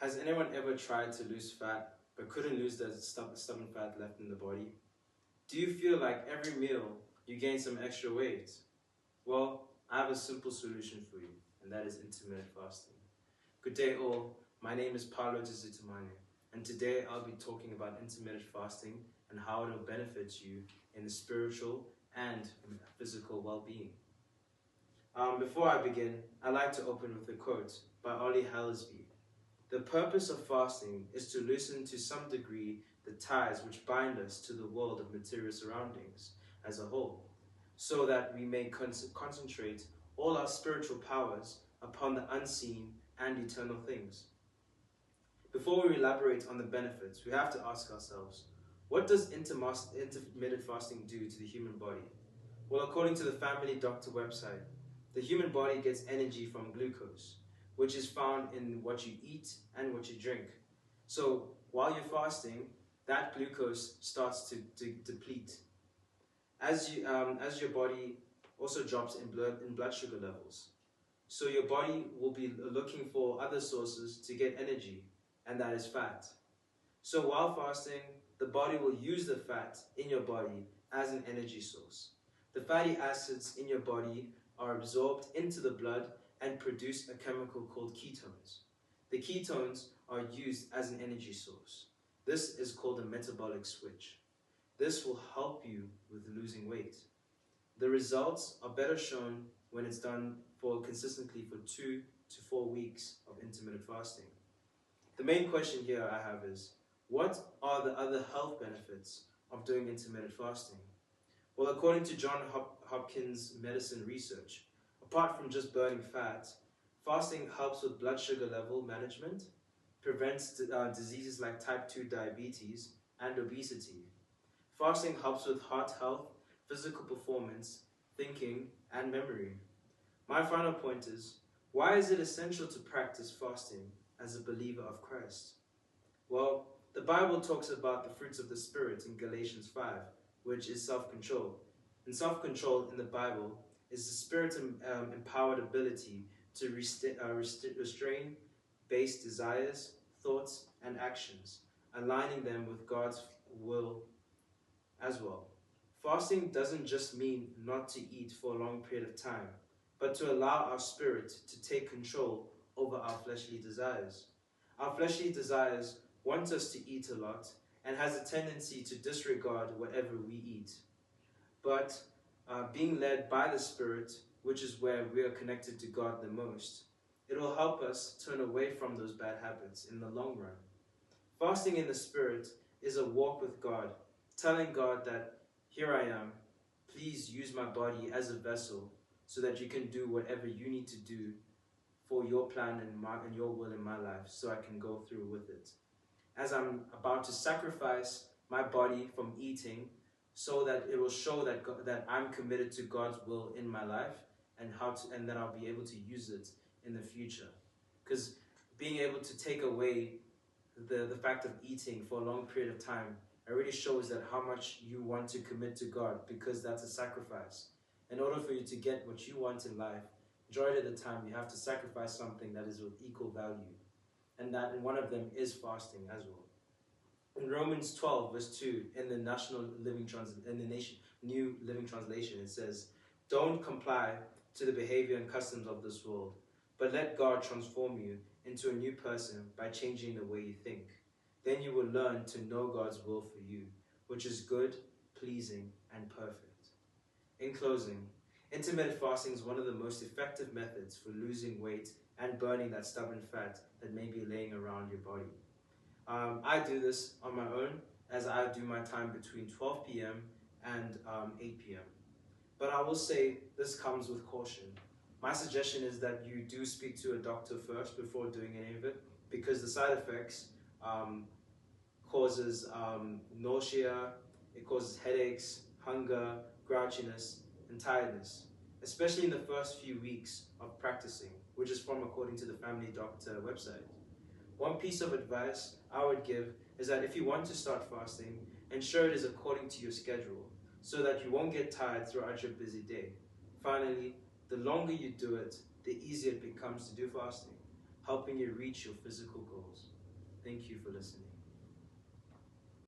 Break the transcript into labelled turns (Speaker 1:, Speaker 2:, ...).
Speaker 1: Has anyone ever tried to lose fat but couldn't lose the stubborn fat left in the body? Do you feel like every meal you gain some extra weight? Well, I have a simple solution for you, and that is intermittent fasting. Good day all, my name is Phawulwethu Zitumane, and today I'll be talking about intermittent fasting and how it will benefit you in the spiritual and physical well-being. Before I begin, I'd like to open with a quote by Ollie Hallesby. The purpose of fasting is to loosen to some degree the ties which bind us to the world of material surroundings as a whole, so that we may concentrate all our spiritual powers upon the unseen and eternal things. Before we elaborate on the benefits, we have to ask ourselves, what does intermittent fasting do to the human body? Well, according to the Family Doctor website, the human body gets energy from glucose, which is found in what you eat and what you drink. So while you're fasting, that glucose starts to deplete. As your body also drops in blood sugar levels. So your body will be looking for other sources to get energy, and that is fat. So while fasting, the body will use the fat in your body as an energy source. The fatty acids in your body are absorbed into the blood and produce a chemical called ketones. The ketones are used as an energy source. This is called a metabolic switch. This will help you with losing weight. The results are better shown when it's done consistently for 2 to 4 weeks of intermittent fasting. The main question here I have is, what are the other health benefits of doing intermittent fasting? Well, according to Johns Hopkins Medicine research, apart from just burning fat, fasting helps with blood sugar level management, prevents diseases like type 2 diabetes and obesity. Fasting helps with heart health, physical performance, thinking, and memory. My final point is, why is it essential to practice fasting as a believer of Christ? Well, the Bible talks about the fruits of the Spirit in Galatians 5, which is self-control. And self-control in the Bible is the Spirit-empowered ability to restrain base desires, thoughts, and actions, aligning them with God's will as well. Fasting doesn't just mean not to eat for a long period of time, but to allow our spirit to take control over our fleshly desires. Our fleshly desires want us to eat a lot and has a tendency to disregard whatever we eat. But being led by the Spirit, which is where we are connected to God the most, it will help us turn away from those bad habits in the long run. Fasting in the Spirit is a walk with God, telling God that, here I am, please use my body as a vessel so that you can do whatever you need to do for your plan and your will in my life so I can go through with it. As I'm about to sacrifice my body from eating so that it will show that I'm committed to God's will in my life and then I'll be able to use it in the future. Because being able to take away the fact of eating for a long period of time already shows that how much you want to commit to God, because that's a sacrifice. In order for you to get what you want in life, majority of the time you have to sacrifice something that is of equal value. And one of them is fasting as well. In Romans 12 verse 2 in the New Living Translation, it says, "Don't comply to the behavior and customs of this world, but let God transform you into a new person by changing the way you think. Then you will learn to know God's will for you, which is good, pleasing, and perfect." In closing, intermittent fasting is one of the most effective methods for losing weight and burning that stubborn fat that may be laying around your body. I do this on my own, as I do my time between 12 p.m. and 8 p.m. But I will say this comes with caution. My suggestion is that you do speak to a doctor first before doing any of it, because the side effects causes nausea, it causes headaches, hunger, grouchiness, and tiredness, especially in the first few weeks of practicing, which is from according to the Family Doctor website. One piece of advice I would give is that if you want to start fasting, ensure it is according to your schedule so that you won't get tired throughout your busy day. Finally, the longer you do it, the easier it becomes to do fasting, helping you reach your physical goals. Thank you for listening.